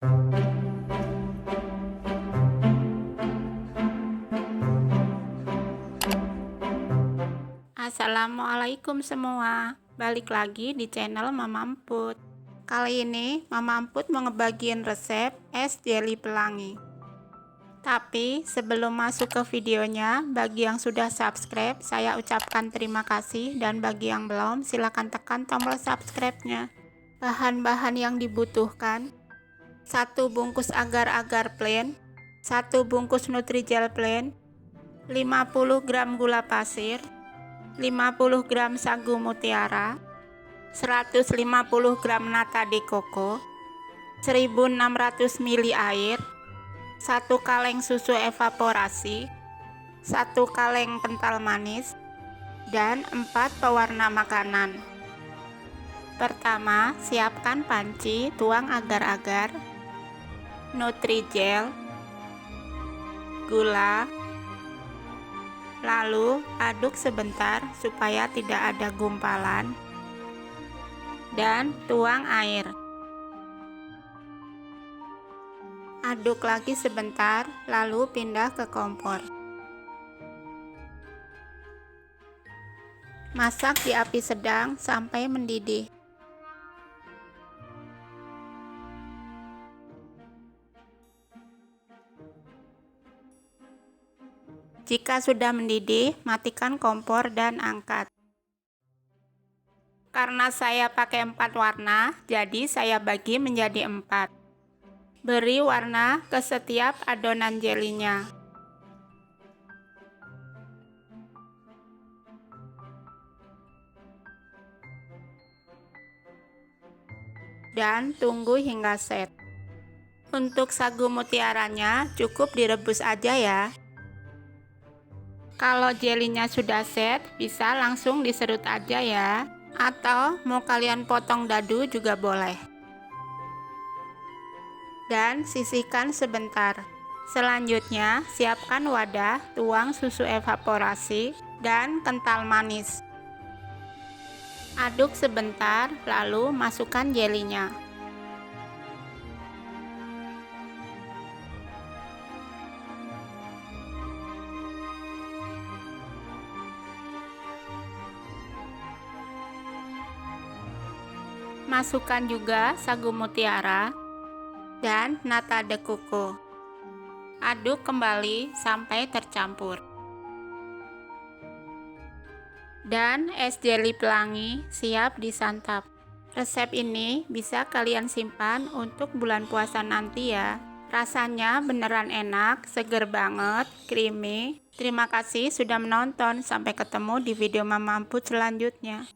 Assalamualaikum semua, balik lagi di channel Mama Emput. Kali ini Mama Emput mau ngebagiin resep es jeli pelangi. Tapi sebelum masuk ke videonya, bagi yang sudah subscribe saya ucapkan terima kasih, dan bagi yang belum silahkan tekan tombol subscribe-nya. Bahan-bahan yang dibutuhkan: 1 bungkus agar-agar plain, 1 bungkus Nutrijel plain, 50 gram gula pasir, 50 gram sagu mutiara, 150 gram nata de coco, 1600 ml air, 1 kaleng susu evaporasi, 1 kaleng kental manis, dan 4 pewarna makanan. Pertama, siapkan panci, tuang agar-agar, Nutrijel, gula, lalu aduk sebentar supaya tidak ada gumpalan, dan tuang air. Aduk lagi sebentar, lalu pindah ke kompor. Masak di api sedang sampai mendidih. Jika sudah mendidih, matikan kompor dan angkat. Karena saya pakai 4 warna, jadi saya bagi menjadi 4. Beri warna ke setiap adonan jelinya. Dan tunggu hingga set. Untuk sagu mutiaranya cukup direbus aja ya. Kalau jelinya sudah set, bisa langsung diserut aja ya, atau mau kalian potong dadu juga boleh. Dan sisihkan sebentar. Selanjutnya, siapkan wadah, tuang susu evaporasi dan kental manis. Aduk sebentar, lalu masukkan jelinya. Masukkan juga sagu mutiara dan nata de coco. Aduk kembali sampai tercampur. Dan es jeli pelangi siap disantap. Resep ini bisa kalian simpan untuk bulan puasa nanti ya. Rasanya beneran enak, seger banget, creamy. Terima kasih sudah menonton. Sampai ketemu di video Mama Emput selanjutnya.